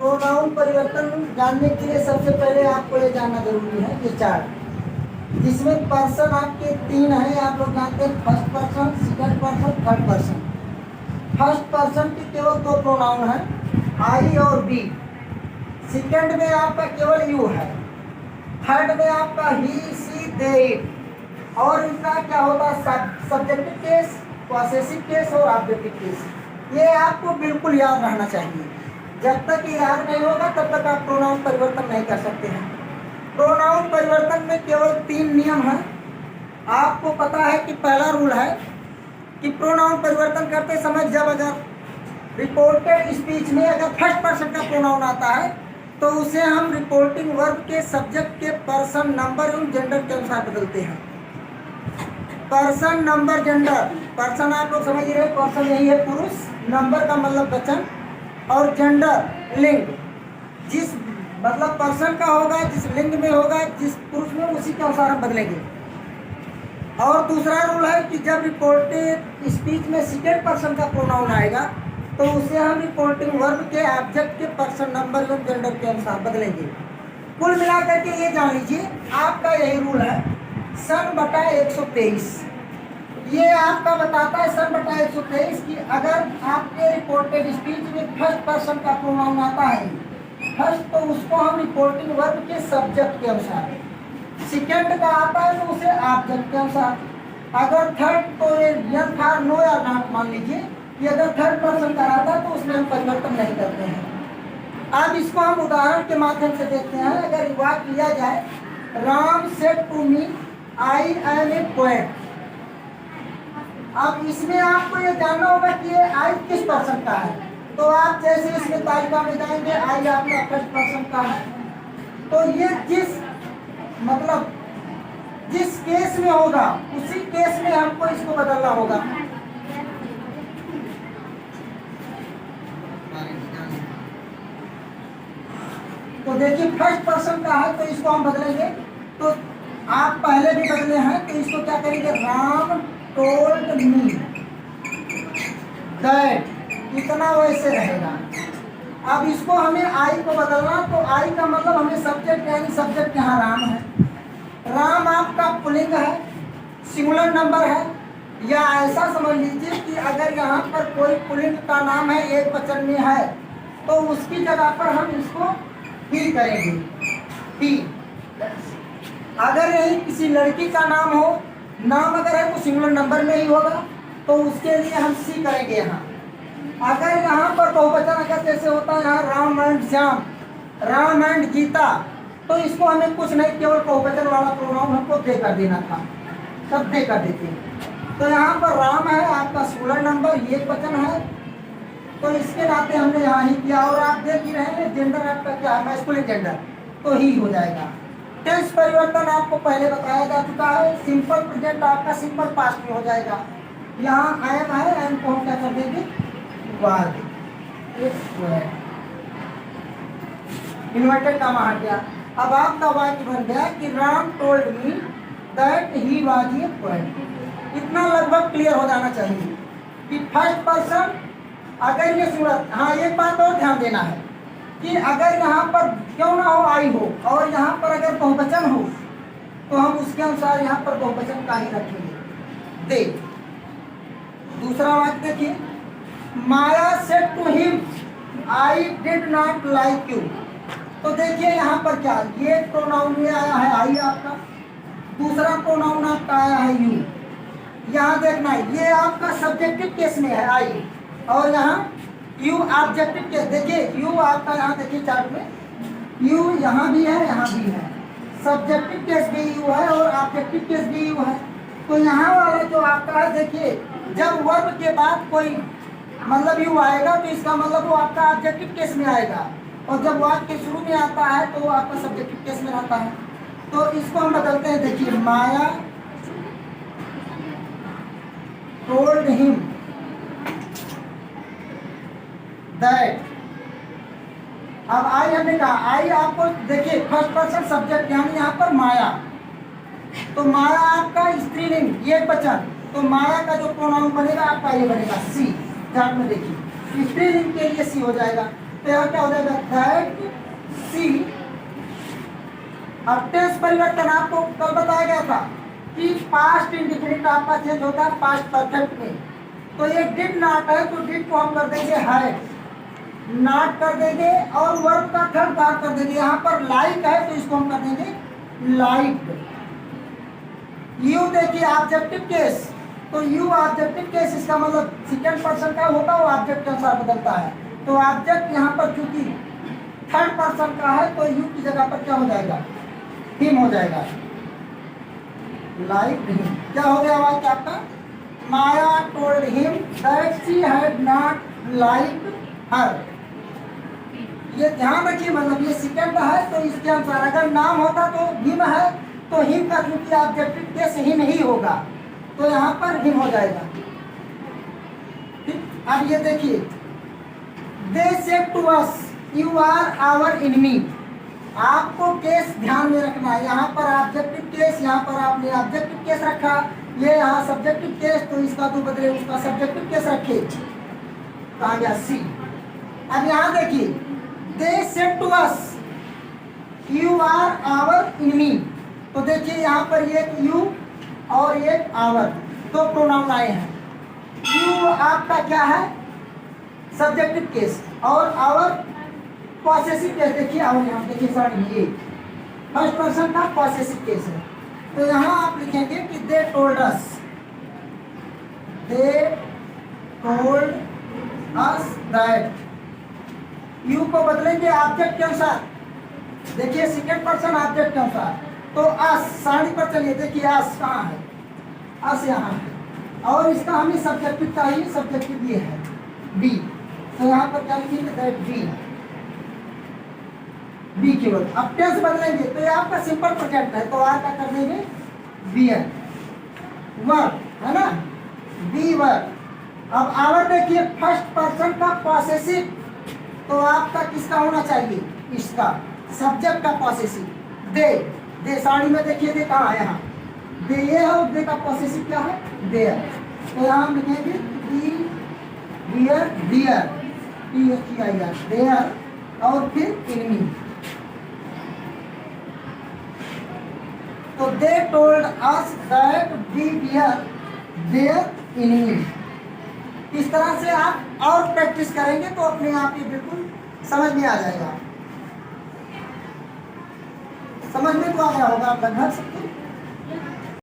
Pronoun परिवर्तन जानने के लिए सबसे पहले आपको ये जानना जरूरी है ये चार्ट, जिसमें पर्सन आपके 3 है। आप लोग जानते हैं first person, second person, third person. First person के केवल 2 प्रोनाउन हैं, आई और बी। सेकंड में आपका केवल यू है। थर्ड में आपका ही, सी, दे, इट। और इनका क्या होता है सब्जेक्टिव केस, पॉसेसिव केस और ऑब्जेक्टिव केस। ये आपको बिल्कुल याद रहना चाहिए। जब तक ये याद नहीं होगा तब तक आप प्रोनाउन परिवर्तन नहीं कर सकते हैं। प्रोनाउन परिवर्तन में केवल 3 नियम हैं। आपको पता है कि पहला रूल है कि प्रोनाउन परिवर्तन करते समय जब अगर रिपोर्टेड स्पीच में अगर फर्स्ट पर्सन का प्रोनाउन आता है तो उसे हम रिपोर्टिंग वर्ब के सब्जेक्ट के पर्सन, नंबर एवं जेंडर के अनुसार बदलते हैं। Person, number, gender. पर्सन आप लोग समझ रहे, पर्सन यही है पुरुष, नंबर का मतलब वचन, और जेंडर लिंग। जिस मतलब पर्सन का होगा, जिस लिंग में होगा, जिस पुरुष में, उसी के अनुसार हम बदलेंगे। और दूसरा रूल है कि जब रिपोर्टेड स्पीच में सेकंड पर्सन का प्रोनाउन आएगा तो उसे हम रिपोर्टिंग वर्ब के ऑब्जेक्ट के पर्सन, नंबर एवं जेंडर के अनुसार बदलेंगे। कुल मिलाकर के ये जान लीजिए आपका यही रूल है। सन बटा 123 ये आपका बताता है, सन बटा 123 की अगर आपके रिपोर्टेड स्पीच में फर्स्ट पर्सन का प्रोनाउन आता है फर्स्ट, तो उसको हम रिपोर्टिंग वर्ब के सब्जेक्ट के अनुसार, सेकंड का आता है तो उसे ऑब्जेक्ट के अनुसार, अगर थर्ड तो ये यस था, नो या नॉट मान लीजिए कि अगर थर्ड पर्सन का आता है तो उसमें हम परिवर्तन नहीं करते हैं। अब इसको हम उदाहरण के माध्यम से देखते हैं। अगर वाक्य लिया जाए, Ram said to me I am a poet. अब इसमें आपको ये जानना होगा कि ये आई किस पर्सन का है। तो आप जैसे इसमें तालिका में जाएंगे, आई आपका फर्स्ट पर्सन का है, तो ये मतलब जिस केस में होगा उसी केस में हमको इसको बदलना होगा। तो देखिए फर्स्ट पर्सन का है तो इसको हम बदलेंगे। तो आप पहले भी बदले हैं तो इसको क्या करेंगे, राम टोल्ड मी दैट, इतना वैसे रहेगा। अब इसको हमें आई को बदलना, तो आई का मतलब हमें सब्जेक्ट, यानी सब्जेक्ट यहाँ राम है। राम आपका पुल्लिंग है, सिंगुलर नंबर है, या ऐसा समझ लीजिए कि अगर यहाँ पर कोई पुल्लिंग का नाम है एक वचन में है तो उसकी जगह पर हम इसको ही करेंगे ही। अगर यही किसी लड़की का नाम हो, नाम अगर है तो सिंगुलर नंबर में ही होगा तो उसके लिए हम सी करेंगे यहाँ। अगर यहाँ पर बहुवचन अगर जैसे होता है यहाँ राम एंड श्याम, राम एंड गीता, तो इसको हमें कुछ नहीं, केवल बहुवचन वाला प्रोनाउन हमको दे कर देना था, तब दे कर देते हैं। तो यहाँ पर राम है आपका सिंगुलर नंबर, ये वचन है, तो इसके नाते हमने यहाँ ही किया। और आप देख ही रहे हैं जेंडर आपका क्या है, मैस्कुलिन जेंडर, तो ही हो जाएगा। टेंस परिवर्तन आपको पहले बताया जा चुका है। सिंपल प्रेजेंट आपका सिंपल पास्ट में हो जाएगा। यहाँ एम है, एम को हम क्या कर देंगे, वाज, इन्वर्टेड कामा हट गया। अब आपका वाक्य बन गया कि Ram told me that he was a poet. इतना लगभग क्लियर हो जाना चाहिए कि फर्स्ट पर्सन अगर ये सूरत, हाँ एक बात और ध्यान देना है कि अगर यहाँ पर क्यों ना हो आई हो और यहाँ पर अगर बहुवचन हो तो हम उसके अनुसार यहाँ पर बहुवचन का ही रखेंगे। देख दूसरा वाक्य देखिए, Maya said to him I did not like you. तो देखिए यहाँ पर क्या, ये प्रोनाउन में आया है आई आपका, दूसरा प्रोनाउन आपका आया है यू। यहाँ देखना है ये आपका सब्जेक्टिव केस में है आई, और यहाँ यू ऑब्जेक्टिव केस। देखिए यू आपका यहाँ देखिए चार्ट में यू यहाँ भी है, यहाँ भी है, सब्जेक्टिव केस भी यू है और ऑब्जेक्टिव केस भी यू है। तो यहाँ वाला जो आपका है, देखिए जब वर्ब के बाद कोई मतलब यू आएगा तो इसका मतलब वो आपका ऑब्जेक्टिव केस में आएगा, और जब वाक्य के शुरू में आता है तो वो आपका सब्जेक्टिव केस में रहता है। तो इसको हम बदलते हैं। देखिए माया टोल्ड हिम दैट। अब आई हमने कहा, आई आपको देखिए फर्स्ट पर्सन सब्जेक्ट, यानी यहाँ पर माया, तो माया आपका स्त्रीलिंग ये वचन, तो माया का जो प्रोनाउन बनेगा आपका ये बनेगा सी। चार्ट में देखिए स्त्रीलिंग के लिए सी हो जाएगा। तो यहाँ क्या हो जाएगा दैट सी। अब टेंस परिवर्तन आपको कल बताया गया था कि पास्ट इंडिफिनिट आपका चेंज होता है पास्ट परफेक्ट में। तो ये डिड नॉट है तो डिड को हम कर देंगे हैड, नॉट कर देंगे और वर्ब का थर्ड पार्ट कर देंगे। यहाँ पर लाइक है तो इसको हम कर देंगे लाइक। यू देखिए ऑब्जेक्टिव केस, तो यू ऑब्जेक्टिव केस इसका मतलब सेकंड पर्सन का होता है, वो ऑब्जेक्ट के अनुसार बदलता है। तो ऑब्जेक्ट यहाँ पर चूंकि थर्ड पर्सन का है तो यू की जगह पर क्या हो जाएगा हिम हो जाएगा, लाइक हिम। क्या हो गया वाक्य आपका, Maya told him that she had not like her. ये ध्यान रखिए, मतलब ये सेकंड है तो इसके अनुसार अगर नाम होता तो हिम है तो हिम का चूंकि ऑब्जेक्टिव केस हिम ही होगा तो यहाँ पर हिम हो जाएगा। ठीक, अब ये देखिए they said to us you are our enemy. आपको केस ध्यान में रखना है, यहाँ पर ऑब्जेक्टिव केस, यहाँ पर आपने ऑब्जेक्टिव केस रखा, ये यहाँ सब्जेक्टिव केस, तो इसका तो बदले उसका सब्जेक्टिव केस रखे, कहा गया सी। अब यहाँ देखिए they said to us you are our enemy, तो देखिए यहाँ पर ये यू और ये आवर दो प्रोनाउन आए हैं। यू आपका क्या है सब्जेक्टिव केस और आवर पॉसेसिव केस। देखिए और यहाँ देखिए सॉरी ये फर्स्ट पर्सन का पॉसेसिव केस है। तो यहाँ आप लिखेंगे कि दे told us, they told us that. You को बदलेंगे ऑब्जेक्ट के अनुसार, देखिए सेकंड पर्सन ऑब्जेक्ट के अनुसार। तो अस साड़ी पर चलिए, देखिए अस कहाँ है, अस यहाँ है और इसका हमें सब्जेक्टिव चाहिए, सब्जेक्टिव ये है बी। तो यहाँ पर क्या लिखेंगे दैट बी केवल। अब टेंस बदलेंगे तो ये आपका सिंपल प्रेजेंट है तो आर का कर देंगे बियर, वर्ब है ना, बी वर्ब। अब आवर देखिए फर्स्ट पर्सन का पॉसेसिव, तो आपका किसका होना चाहिए, इसका सब्जेक्ट का पॉसेसिव। दे, दे साड़ी में देखिए दे कहाँ है, यहाँ दे ये है और दे का पॉसेसिव क्या है देयर। तो यहाँ हम लिखेंगे D dear, dear THEIR there और फिर एनिमी। तो they told us that we dear their enemy. इस तरह से आप और प्रैक्टिस करेंगे तो अपने आप ही बिल्कुल समझ में आ जाएगा। समझ में तो आ गया होगा लगभग सबको।